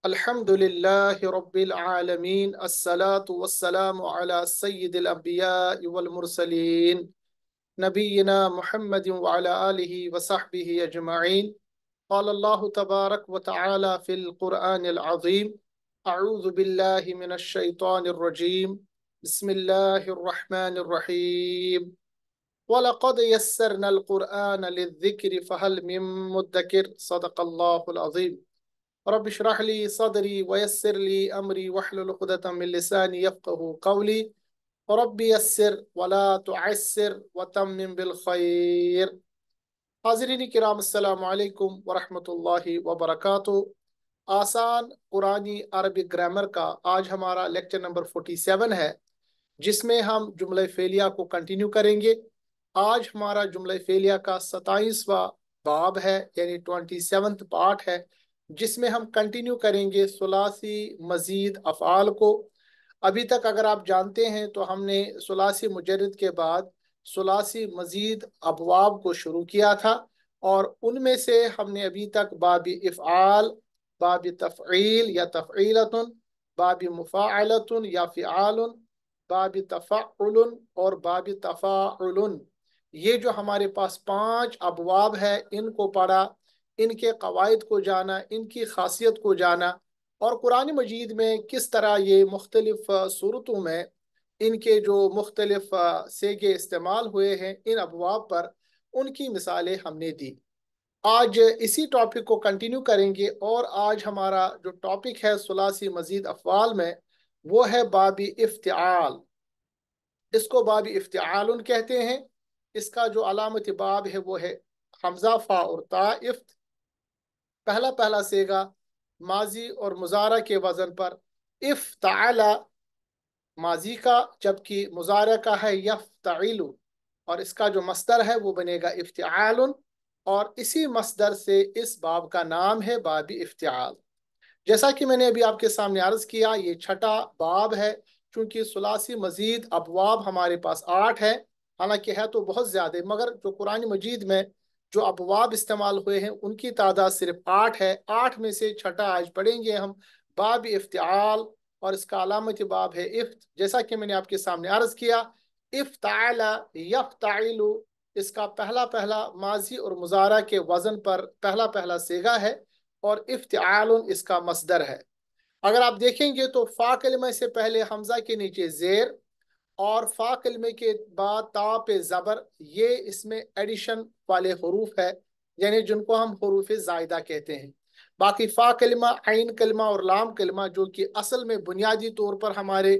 الحمد لله رب العالمين الصلاة والسلام على سيد الأنبياء والمرسلين نبينا محمد وعلى آله وصحبه أجمعين. قال الله تبارك وتعالى في القرآن العظيم: أعوذ بالله من الشيطان الرجيم. بسم الله الرحمن الرحيم. ولقد يسرنا القرآن للذكر فهل من مدكر. صدق الله العظيم. رب اشرح لي صدري ويسر لي أمري واحلل عقدة من لساني يفقه قولي. رب يسر ولا تعسر وتمم بالخير. حاضرین کرام، السلام علیکم ورحمۃ اللہ وبرکاتہ۔ آسان قرآنی عربی گرامر کا آج ہمارا لیکچر نمبر 47 ہے، جس میں ہم جملہ فعلیہ کو کنٹینیو کریں گے۔ آج ہمارا جملہ فعلیہ کا 27واں باب ہے، یعنی 27th پارٹ ہے، جس میں ہم کنٹینیو کریں گے ثلاثی مزید افعال کو۔ ابھی تک اگر آپ جانتے ہیں تو ہم نے ثلاثی مجرد کے بعد ثلاثی مزید ابواب کو شروع کیا تھا، اور ان میں سے ہم نے ابھی تک باب افعال، باب تفعیل یا تفعیلۃ، باب مفاعلۃ یا فعال، باب تفعل اور باب تفاعل، یہ جو ہمارے پاس 5 ابواب ہے، ان کو پڑھا، ان کے قواعد کو جانا، ان کی خاصیت کو جانا، اور قرآن مجید میں کس طرح یہ مختلف صورتوں میں ان کے جو مختلف سیگے استعمال ہوئے ہیں ان ابواب پر، ان کی مثالیں ہم نے دی۔ آج اسی ٹاپک کو کنٹینیو کریں گے، اور آج ہمارا جو ٹاپک ہے ثلاثی مزید افعال میں، وہ ہے باب افتعال۔ اس کو باب افتعال کہتے ہیں۔ اس کا جو علامت باب ہے وہ ہے حمزہ فا اور تا افت، پہلا سیگا ماضی اور مضارع کے وزن پر افتعل ماضی کا، جبکہ مضارع کا ہے یفتعل، اور اس کا جو مصدر ہے وہ بنے گا افتعال، اور اسی مصدر سے اس باب کا نام ہے باب افتعال۔ جیسا کہ میں نے ابھی آپ کے سامنے عرض کیا، یہ 6واں باب ہے، چونکہ ثلاثی مزید ابواب ہمارے پاس 8 ہے، حالانکہ ہے تو بہت زیادہ، مگر جو قرآن مجید میں جو ابواب استعمال ہوئے ہیں ان کی تعداد صرف 8 ہے۔ 8 میں سے 6واں آج پڑھیں گے ہم، باب افتعال، اور اس کا علامت باب ہے افت، جیسا کہ میں نے آپ کے سامنے عرض کیا۔ افتعل یفتعل، اس کا پہلا ماضی اور مضارع کے وزن پر پہلا صیغہ ہے، اور افتعال اس کا مصدر ہے۔ اگر آپ دیکھیں گے تو فا کلمہ سے پہلے حمزہ کے نیچے زیر، اور فا کلمے کے بعد تا پہ زبر، یہ اس میں ایڈیشن والے حروف ہے، یعنی جن کو ہم حروف زائدہ کہتے ہیں۔ باقی فا کلمہ، عین کلمہ اور لام کلمہ، جو کہ اصل میں بنیادی طور پر ہمارے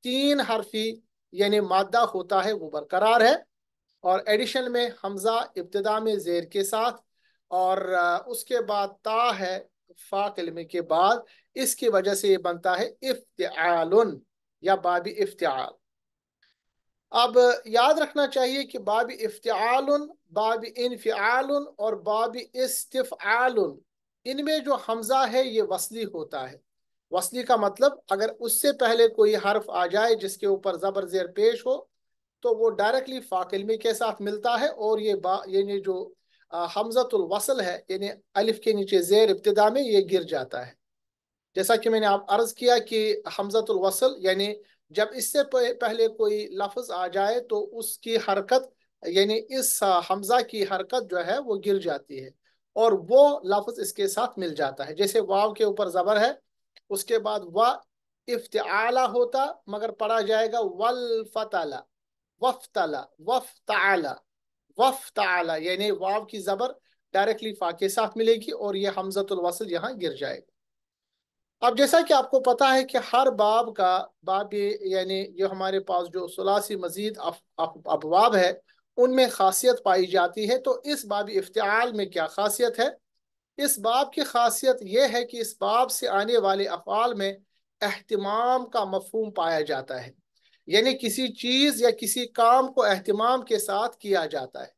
3 حرفی یعنی مادہ ہوتا ہے، وہ برقرار ہے، اور ایڈیشن میں حمزہ ابتدا میں زیر کے ساتھ، اور اس کے بعد تا ہے فا کلمے کے بعد، اس کی وجہ سے یہ بنتا ہے افتعال یا باب افتعال۔ اب یاد رکھنا چاہیے کہ باب افتعال، باب انفعال اور باب استفعال، ان میں جو حمزہ ہے یہ وصلی ہوتا ہے۔ وصلی کا مطلب اگر اس سے پہلے کوئی حرف آ جائے جس کے اوپر زبر زیر پیش ہو تو وہ ڈائریکٹلی فا کلمے کے ساتھ ملتا ہے، اور یہ یعنی جو حمزۃ الوصل ہے، یعنی الف کے نیچے زیر ابتدا میں، یہ گر جاتا ہے۔ جیسا کہ میں نے آپ عرض کیا کہ حمزۃ الوصل یعنی جب اس سے پہلے کوئی لفظ آ جائے تو اس کی حرکت، یعنی اس حمزہ کی حرکت جو ہے وہ گر جاتی ہے، اور وہ لفظ اس کے ساتھ مل جاتا ہے۔ جیسے واو کے اوپر زبر ہے، اس کے بعد وا افتعالا ہوتا، مگر پڑھا جائے گا والفتلا، وفتلا، وفتعلا، وفتعلا، یعنی واو کی زبر ڈائریکٹلی فا کے ساتھ ملے گی، اور یہ حمزۃ الوصل یہاں گر جائے گا۔ اب جیسا کہ آپ کو پتا ہے کہ ہر باب کا یعنی یہ ہمارے پاس جو ثلاثی مزید ابواب ہے ان میں خاصیت پائی جاتی ہے، تو اس باب افتعال میں کیا خاصیت ہے؟ اس باب کی خاصیت یہ ہے کہ اس باب سے آنے والے افعال میں اہتمام کا مفہوم پایا جاتا ہے، یعنی کسی چیز یا کسی کام کو اہتمام کے ساتھ کیا جاتا ہے۔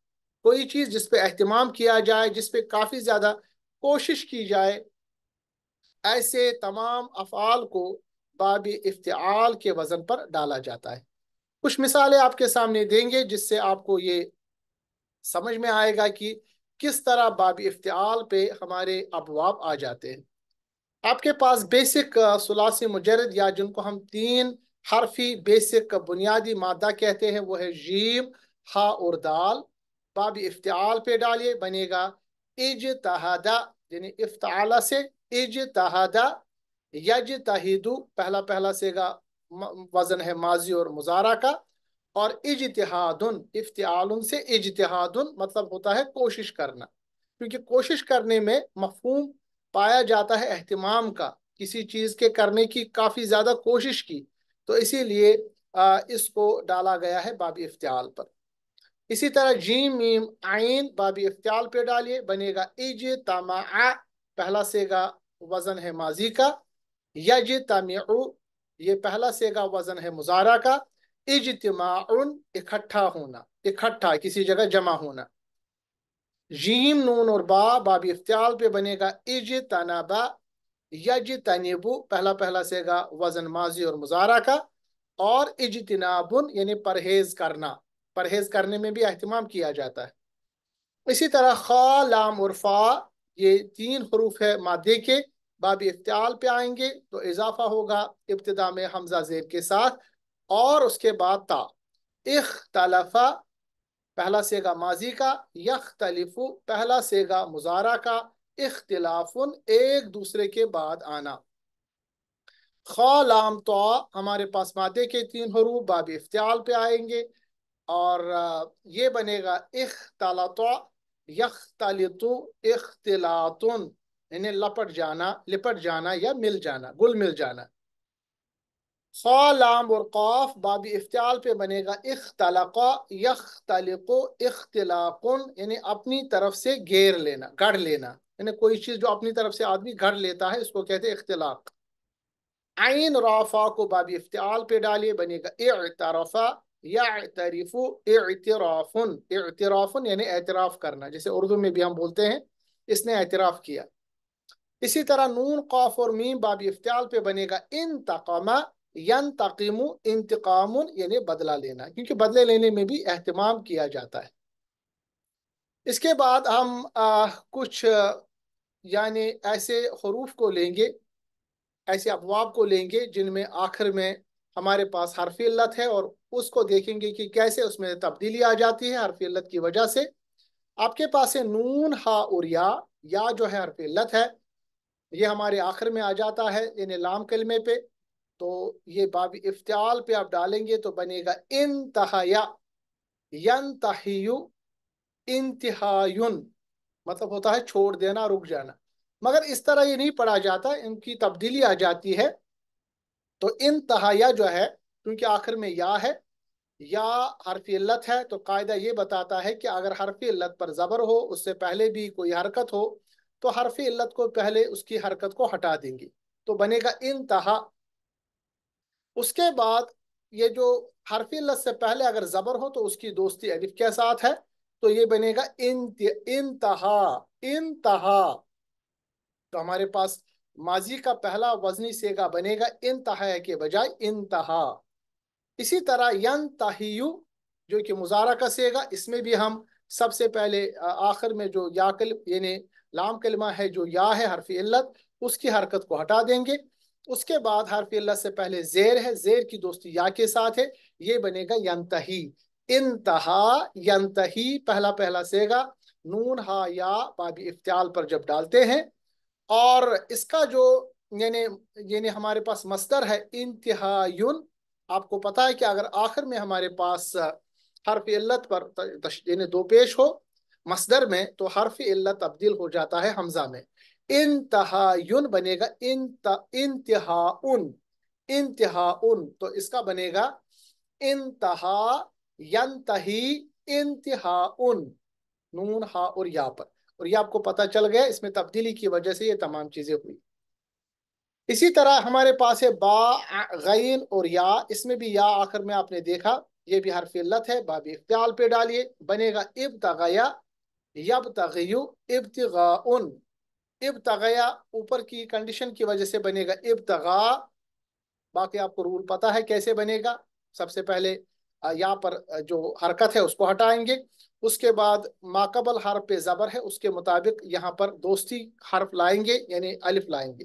کوئی چیز جس پہ اہتمام کیا جائے، جس پہ کافی زیادہ کوشش کی جائے، ایسے تمام افعال کو باب افتعال کے وزن پر ڈالا جاتا ہے۔ کچھ مثالیں آپ کے سامنے دیں گے جس سے آپ کو یہ سمجھ میں آئے گا کہ کس طرح باب افتعال پہ ہمارے ابواب آ جاتے ہیں۔ آپ کے پاس بیسک ثلاثی مجرد یا جن کو ہم تین حرفی بیسک بنیادی مادہ کہتے ہیں وہ ہے جیم، ہا اور دال. باب افتعال پہ ڈالیے، بنے گا اجتہدا، یعنی افتعال سے اجتہدا. یجتہدو پہلا پہلا سیگا وزن ہے ماضی اور مضارع کا. اور اجتہادن، افتعال سے اجتہادن مطلب ہوتا ہے کوشش کرنا، کیونکہ کوشش کرنے میں مفہوم پایا جاتا ہے اہتمام کا، کسی چیز کے کرنے کی کافی زیادہ کوشش کی، تو اسی لیے اس کو ڈالا گیا ہے باب افتعال پر. اسی طرح جیم میم عین باب افتعال پہ ڈالیے، بنے گا اجتمع، پہلا سیگا وزن ہے ماضی کا. یجتمع، یہ پہلا سیگا وزن ہے مضارع کا. اجتماع، اکٹھا ہونا، اکٹھا کسی جگہ جمع ہونا. جیم نون اور با باب افتعال پہ بنے گا اجتنبا. یجتنبو پہلا پہلا سیگا وزن ماضی اور مضارع کا. اور اجتنابن یعنی پرہیز کرنا، پرہیز کرنے میں بھی اہتمام کیا جاتا ہے. اسی طرح خا، لام اور فا، یہ تین حروف ہے مادے کے، باب افتعال پہ آئیں گے تو اضافہ ہوگا ابتدا میں حمزہ زیر کے ساتھ اور اس کے بعد تا. اختلفا پہلا سیگا ماضی کا، یختلف پہلا سیگا مضارع کا. اختلافن ایک دوسرے کے بعد آنا. خا، لام، تو ہمارے پاس مادے کے تین حروف باب افتعال پہ آئیں گے اور یہ بنے گا اختلط، یختلط، اختلاطن، یعنی لپٹ جانا، لپٹ جانا یا مل جانا، گل مل جانا. خا، لام اور قاف باب افتعال پہ بنے گا اختلق، یختلق، اختلاقن، یعنی اپنی طرف سے گھیر لینا، گھڑ لینا، یعنی کوئی چیز جو اپنی طرف سے آدمی گھڑ لیتا ہے اس کو کہتے ہیں اختلاق. عین رافا کو باب افتعال پہ ڈالیے، بنے گا اعترفا، یعترف، اعترافن، اعترافن یعنی اعتراف کرنا، جیسے اردو میں بھی ہم بولتے ہیں اس نے اعتراف کیا. اسی طرح نون، قاف اور میم باب افتعال پہ بنے گا انتقم، ینتقم، انتقام یعنی بدلہ لینا، کیونکہ بدلے لینے میں بھی اہتمام کیا جاتا ہے. اس کے بعد ہم کچھ یعنی ایسے حروف کو لیں گے، ایسے ابواب کو لیں گے جن میں آخر میں ہمارے پاس حرف علت ہے، اور اس کو دیکھیں گے کہ کیسے اس میں تبدیلی آ جاتی ہے حرف علت کی وجہ سے. آپ کے پاس ہے نون، ہا اور یا جو ہے حرف علت ہے، یہ ہمارے آخر میں آ جاتا ہے یعنی لام کلمے پہ، تو یہ باب افتعال پہ آپ ڈالیں گے تو بنے گا انتہیا، ینتہیو، انتہاین مطلب ہوتا ہے چھوڑ دینا، رک جانا. مگر اس طرح یہ نہیں پڑھا جاتا، ان کی تبدیلی آ جاتی ہے. تو انتہایا جو ہے کیونکہ آخر میں یا ہے، یا حرف علت ہے، تو قاعدہ یہ بتاتا ہے کہ اگر حرف علت پر زبر ہو، اس سے پہلے بھی کوئی حرکت ہو، تو حرف علت کو پہلے اس کی حرکت کو ہٹا دیں گے تو بنے گا انتہا. اس کے بعد یہ جو حرف علت سے پہلے اگر زبر ہو تو اس کی دوستی الف کے ساتھ ہے، تو یہ بنے گا انتہا، انتہا. تو ہمارے پاس ماضی کا پہلا وزنی سیگا بنے گا انتہا کے بجائے انتہا. اسی طرح ینتہیو جو کہ مضارع کا سیگا، اس میں بھی ہم سب سے پہلے آخر میں جو یا یعنی لام کلمہ ہے جو یا ہے حرف علت، اس کی حرکت کو ہٹا دیں گے. اس کے بعد حرف علت سے پہلے زیر ہے، زیر کی دوستی یا کے ساتھ ہے، یہ بنے گا ینتہی. انتہا، ینتہی پہلا پہلا سیگا، نون، ہا، یا باب افتعال پر جب ڈالتے ہیں، اور اس کا جو یعنی یعنی ہمارے پاس مصدر ہے انتہایون. آپ کو پتا ہے کہ اگر آخر میں ہمارے پاس حرف علت پر یعنی دو پیش ہو مصدر میں، تو حرف علت تبدیل ہو جاتا ہے حمزہ میں. انتہایون بنے گا انتہاؤن، انتہاؤن، تو اس کا بنے گا انتہا، ینتہی، انتہاؤن، نون، ہا اور یا پر. اور یہ آپ کو پتہ چل گیا اس میں تبدیلی کی وجہ سے یہ تمام چیزیں ہوئی. اسی طرح ہمارے پاس ہے با، غین اور یا، اس میں بھی یا آخر میں آپ نے دیکھا یہ بھی حرف علت ہے، باب افتعال پہ ڈالیے، بنے گا ابتغیا، یبتغیو، ابتغاؤن. ابتغیا اوپر کی کنڈیشن کی وجہ سے بنے گا ابتغا. باقی آپ کو رول پتا ہے کیسے بنے گا. سب سے پہلے یہاں پر جو حرکت ہے اس کو ہٹائیں گے، اس کے بعد ماقبل حرف پہ زبر ہے اس کے مطابق یہاں پر دوستی حرف لائیں گے یعنی الف لائیں گے.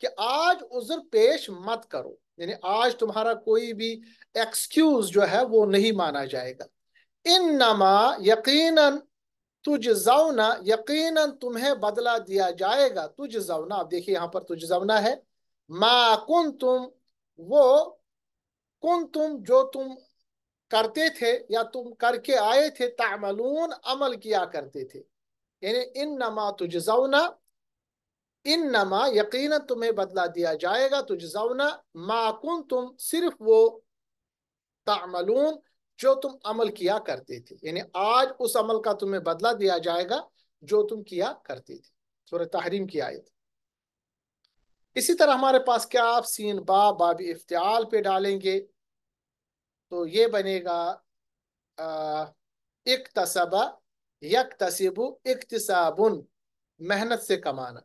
کہ آج عذر پیش مت کرو، یعنی آج تمہارا کوئی بھی ایکسکیوز جو ہے وہ نہیں مانا جائے گا. انما یقیناً تجزونا، یقیناً تمہیں بدلہ دیا جائے گا. تجزونا، اب دیکھیے یہاں پر تجزونا ہے. ما کنتم، وہ کنتم جو تم کرتے تھے یا تم کر کے آئے تھے، تعملون عمل کیا کرتے تھے. یعنی انما تجزونا، انما یقینا تمہیں بدلہ دیا جائے گا، تجزونا ما کنتم صرف وہ، تعملون جو تم عمل کیا کرتے تھے. یعنی آج اس عمل کا تمہیں بدلہ دیا جائے گا جو تم کیا کرتے تھے. سورہ تحریم کی آیت. اسی طرح ہمارے پاس کیا آپ سین با باب افتعال پہ ڈالیں گے تو یہ بنے گا اکتسب یکتسب اکتساب، محنت سے کمانا.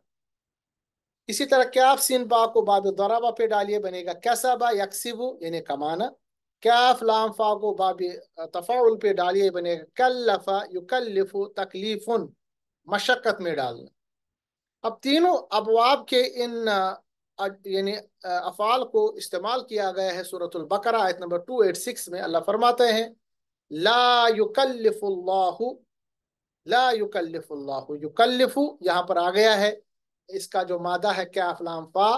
اسی طرح کیاف سین با کو باب ضربہ پہ ڈالیے، بنے گا کسبا یکسب یعنی کمانا. کیاف لام فا کو باب تفاعل پہ ڈالیے، بنے گا کلف یکلف تکلیف، مشقت میں ڈالنا. اب تینوں ابواب کے ان یعنی افعال کو استعمال کیا گیا ہے سورۃ البقرہ آیت نمبر 286 میں. اللہ فرماتے ہیں لا یکلف اللہ، لا یکلف اللہ، یکلف یہاں پر آ گیا ہے. اس کا جو مادہ ہے کیاف لام فا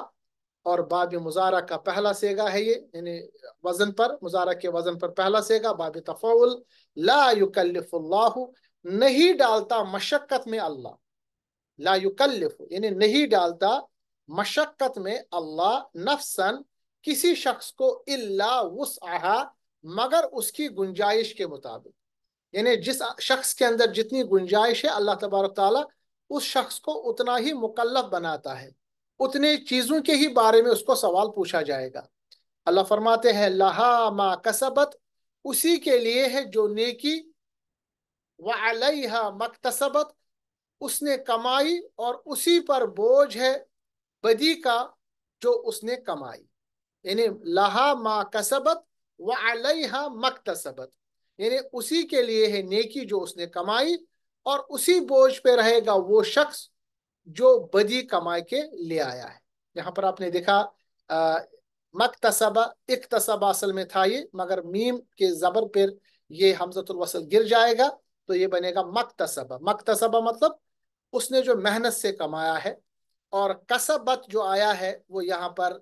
اور باب مضارع کا پہلا سیگا ہے یہ، یعنی وزن پر، مضارع کے وزن پر پہلا سیگا باب تفاعل. لا یکلف اللہ، نہیں ڈالتا مشقت میں اللہ. لا یکلف یعنی نہیں ڈالتا مشقت میں اللہ، نفسن کسی شخص کو، الا وسعہا مگر اس کی گنجائش کے مطابق. یعنی جس شخص کے اندر جتنی گنجائش ہے اللہ تبارک تعالیٰ اس شخص کو اتنا ہی مکلف بناتا ہے، اتنے چیزوں کے ہی بارے میں اس کو سوال پوچھا جائے گا. اللہ فرماتے ہیں لہا ما کسبت، اسی کے لیے ہے جو نیکی، وعلیہا مکتسبت اس نے کمائی، اور اسی پر بوجھ ہے بدی کا جو اس نے کمائی. یعنی لہا ما کسبت وعلیہا مکتسبت، یعنی اسی کے لیے ہے نیکی جو اس نے کمائی، اور اسی بوجھ پہ رہے گا وہ شخص جو بدی کمائی کے لے آیا ہے. یہاں پر آپ نے دیکھا مکتسبہ، اکتسبہ اصل میں تھا یہ، مگر میم کے زبر پر یہ حمزۃ الوصل گر جائے گا تو یہ بنے گا مکتسبہ. مکتسبہ مطلب اس نے جو محنت سے کمایا ہے. اور کسبت جو آیا ہے وہ یہاں پر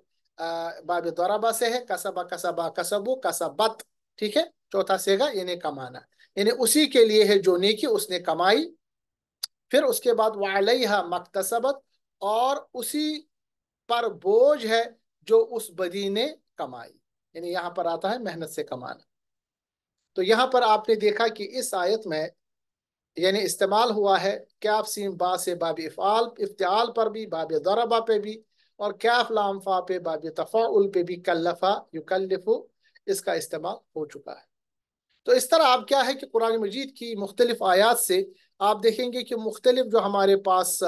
باب ضربہ سے ہے، کسبہ کسبہ کسبو کسبت، ٹھیک ہے، چوتھا سیگا یعنی کمانا. یعنی اسی کے لیے ہے جو نیکی اس نے کمائی. پھر اس کے بعد وعلیہا مکتسبت، اور اسی پر بوجھ ہے جو اس بدی نے کمائی. یعنی یہاں پر آتا ہے محنت سے کمانا. تو یہاں پر آپ نے دیکھا کہ اس آیت میں یعنی استعمال ہوا ہے کیاف سین با سے باب افعال افتعال پر بھی، باب ضربہ پہ بھی، اور کیاف لام فا پہ باب تفاعل پہ بھی کلفا یکلف اس کا استعمال ہو چکا ہے. تو اس طرح آپ کیا ہے کہ قرآن مجید کی مختلف آیات سے آپ دیکھیں گے کہ مختلف جو ہمارے پاس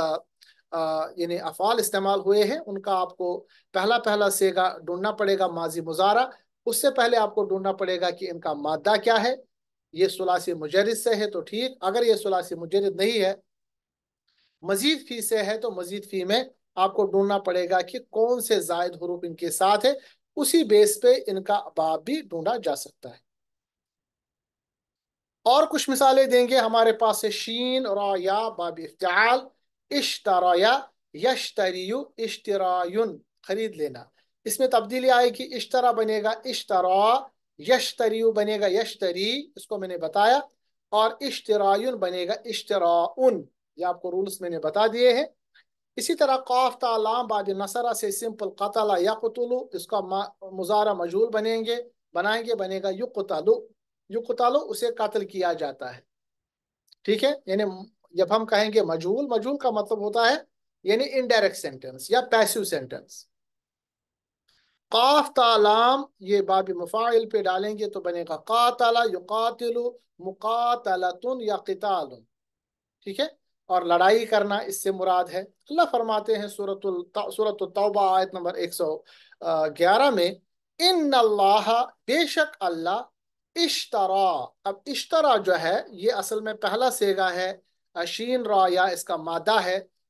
یعنی افعال استعمال ہوئے ہیں ان کا آپ کو پہلا سیگا ڈھونڈنا پڑے گا ماضی مضارع. اس سے پہلے آپ کو ڈھونڈنا پڑے گا کہ ان کا مادہ کیا ہے. یہ ثلاثی مجرد سے ہے تو ٹھیک، اگر یہ ثلاثی مجرد نہیں ہے، مزید فی سے ہے، تو مزید فی میں آپ کو ڈھونڈنا پڑے گا کہ کون سے زائد حروف ان کے ساتھ ہے. اسی بیس پہ ان کا باب بھی ڈھونڈا جا سکتا ہے. اور کچھ مثالیں دیں گے ہمارے پاس ہے شین را یا باب افتعال، اشترایا یشتریو اشترایون خرید لینا. اس میں تبدیلی آئے گی، اشترا بنے گا اشترا، یشتریو بنے گا یشتری، اس کو میں نے بتایا، اور اشترایون بنے گا اشتراؤن، یہ آپ کو رولز میں نے بتا دیے ہیں. اسی طرح قاف تا لام باب نصرہ سے سمپل قتل یقتلو، اس کا مضارع مجہول بنائیں گے بنے گا یقتلو، یقتلو اسے قتل کیا جاتا ہے. ٹھیک ہے، یعنی جب ہم کہیں گے مجہول، مجہول کا مطلب ہوتا ہے یعنی انڈائریکٹ سینٹنس یا پیسو سینٹنس. قاف تا لام یہ باب مفاعل پہ ڈالیں گے تو بنے گا قاتل یقاتل مقاتلتن یا قتال، ٹھیک ہے، اور لڑائی کرنا اس سے مراد ہے. اللہ فرماتے ہیں سورۃ التوبہ آیت نمبر 111 میں ان اللہ بے شک اللہ اشترا. اب اشترا جو ہے یہ اصل میں پہلا سیگا ہے، شین را یا اس کا مادہ ہے،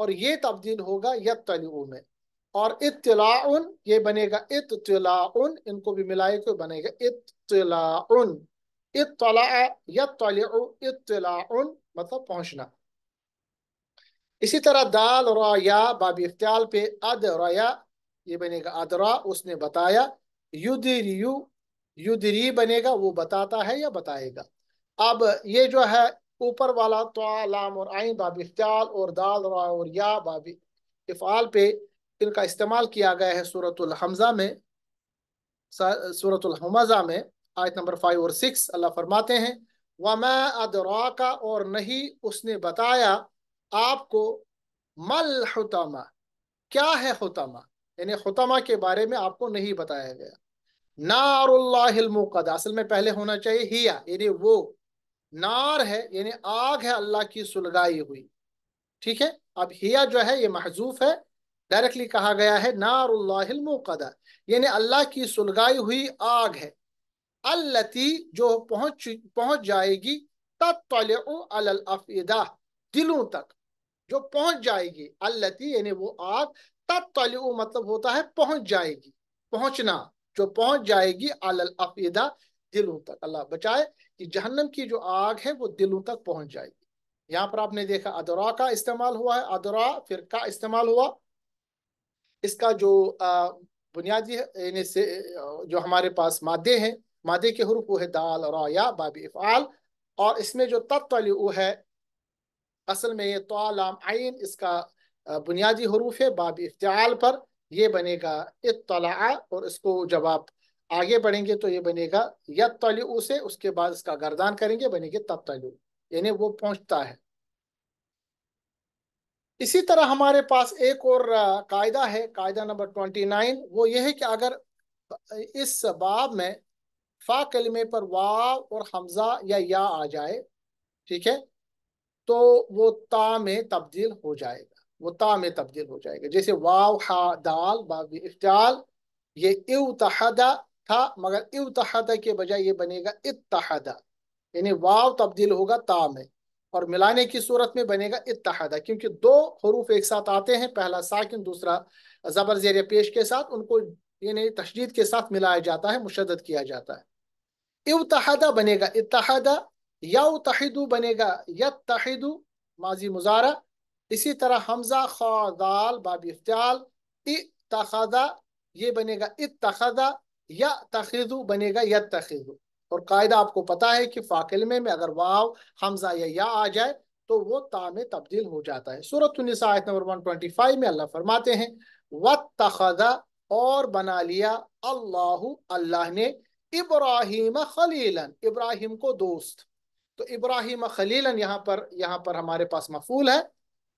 اور یہ تبدیل ہوگا یطلع میں، اور اطلاع یہ بنے گا اطلاع، ان کو بھی ملائے کو بنے گا اطلاع، اطلاع یطلع اطلاع مطلب پہنچنا۔ اسی طرح دال را یا باب افتعال پہ ادریا یہ بنے گا ادرا، اس نے بتایا، یدریو یدری بنے گا وہ بتاتا ہے یا بتائے گا۔ اب یہ جو ہے اوپر والا تو لام اور عین باب افتعال، اور دال را اور یا باب افعال پہ ان کا استعمال کیا گیا ہے سورۃ الحمزہ میں، سورۃ الحمزہ میں آیت نمبر 5 اور 6 اللہ فرماتے ہیں وما ادراک، اور نہیں اس نے بتایا آپ کو، مل حطمہ کیا ہے حطمہ، یعنی حطمہ کے بارے میں آپ کو نہیں بتایا گیا۔ نار اللہ الموقدہ، اصل میں پہلے ہونا چاہیے ہیا، یعنی وہ نار ہے، یعنی آگ ہے اللہ کی سلگائی ہوئی، ٹھیک ہے۔ اب ہیا جو ہے یہ محذوف ہے، ڈائریکٹلی کہا گیا ہے نار اللہ الموقدہ، یعنی اللہ کی سلگائی ہوئی آگ ہے، التی جو پہنچ جائے گی، تطلع علی الافئدہ دلوں تک، جو پہنچ جائے گی، التی یعنی وہ آگ، تطلع مطلب ہوتا ہے پہنچ جائے گی، پہنچنا، جو پہنچ جائے گی علی الافئدہ دلوں تک، اللہ بچائے کہ جہنم کی جو آگ ہے وہ دلوں تک پہنچ جائے گی۔ یہاں پر آپ نے دیکھا ادرا کا استعمال ہوا ہے، ادرا پھر کا استعمال ہوا، اس کا جو بنیادی یعنی جو ہمارے پاس مادے ہیں، مادے کے حروف وہ ہے دال را یا باب افعال، اور اس میں جو تطلع ہے اصل میں یہ تو لام عین اس کا بنیادی حروف ہے باب افتعال پر، یہ بنے گا اطلع، اور اس کو جب آپ آگے بڑھیں گے تو یہ بنے گا یطلع سے، اس کے بعد اس کا گردان کریں گے بنے گے تطلع، یعنی وہ پہنچتا ہے۔ اسی طرح ہمارے پاس ایک اور قاعدہ ہے، قاعدہ نمبر 29، وہ یہ ہے کہ اگر اس باب میں فا کلمے پر واو اور حمزہ یا آ جائے، ٹھیک ہے، تو وہ تا میں تبدیل ہو جائے گا، وہ تا میں تبدیل ہو جائے گا، جیسے واو ہا دال باب افتعال، یہ اوتحدہ تھا مگر اوتحدہ کے بجائے یہ بنے گا اتحدہ، یعنی واو تبدیل ہوگا تا میں، اور ملانے کی صورت میں بنے گا اتحدہ، کیونکہ دو حروف ایک ساتھ آتے ہیں، پہلا ساکن دوسرا زبر زیر پیش کے ساتھ، ان کو یعنی تشدید کے ساتھ ملایا جاتا ہے، مشدد کیا جاتا ہے۔ اتحدہ بنے گا اتحدہ، یوتحدو بنے گا یتحدو ماضی مضارع، اسی طرح حمزہ خا دال باب افتعال، اتخذا یہ بنے گا اتخذا، یتخذو بنے گا یتخذو، اور قاعدہ آپ کو پتا ہے کہ فا کلمے میں اگر واو حمزہ یا آ جائے تو وہ تا میں تبدیل ہو جاتا ہے۔ سورۃ النساء آیت نمبر 125 میں اللہ فرماتے ہیں واتخذ اور بنا لیا اللہ اللہ نے ابراہیم خلیلا ابراہیم کو دوست، تو ابراہیم خلیلا یہاں پر ہمارے پاس مفعول ہے،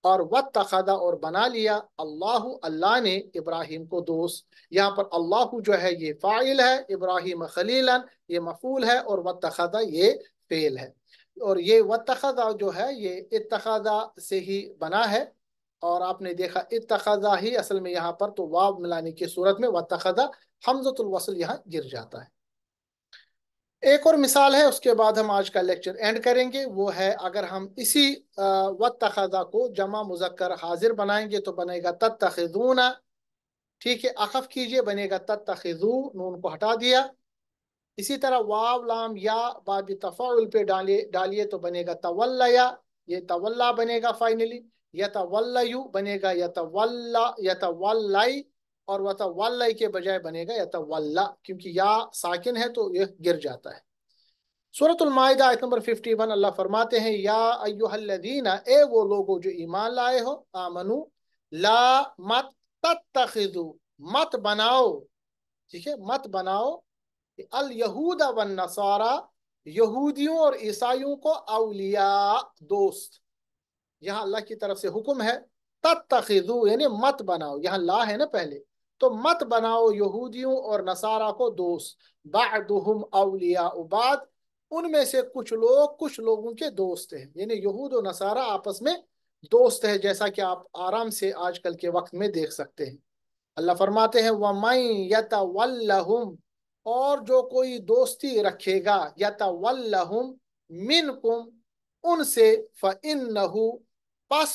اور واتخذ اور بنا لیا اللہ اللہ نے ابراہیم کو دوست، یہاں پر اللہ جو ہے یہ فاعل ہے، ابراہیم خلیلا یہ مفعول ہے، اور واتخذ یہ فعل ہے، اور یہ واتخذ جو ہے یہ اتخذ سے ہی بنا ہے، اور آپ نے دیکھا اتخذ ہی اصل میں یہاں پر تو واو ملانے کی صورت میں واتخذ حمزۃ الوصل یہاں گر جاتا ہے۔ ایک اور مثال ہے، اس کے بعد ہم آج کا لیکچر اینڈ کریں گے، وہ ہے اگر ہم اسی واتخذ کو جمع مذکر حاضر بنائیں گے تو بنے گا تتخذون، ٹھیک ہے، اخف کیجئے بنے گا تتخذو، نون کو ہٹا دیا، اسی طرح واو لام یا باب تفاعل پہ ڈالیے تو بنے گا تولیا، یہ تولا بنے گا فائنلی، یتولیو بنے گا یتولی، اور وتولی کے بجائے بنے گا یتولا، کیونکہ یا ساکن ہے تو یہ گر جاتا ہے۔ سورۃ المائدہ آیت نمبر 51 اللہ فرماتے ہیں یا ایھا الذین، اے وہ لوگو جو ایمان لائے ہو، آمنو لا مت تتخذو مت بناؤ، ٹھیک ہے، مت بناؤ الیہود والنصارى یہودیوں اور عیسائیوں کو اولیاء دوست، یہاں اللہ کی طرف سے حکم ہے تتخذو یعنی مت بناؤ، یہاں لا ہے نا پہلے، تو مت بناؤ یہودیوں اور نصارہ کو دوست، بعضهم اولیاء بعض، ان میں سے کچھ لوگ کچھ لوگوں کے دوست ہیں، یعنی یہود و نصارہ آپس میں دوست ہے، جیسا کہ آپ آرام سے آج کل کے وقت میں دیکھ سکتے ہیں۔ اللہ فرماتے ہیں وَمَن يَتَوَلَّهُمْ، اور جو کوئی دوستی رکھے گا، یتولہم منکم ان سے، فإنہ پس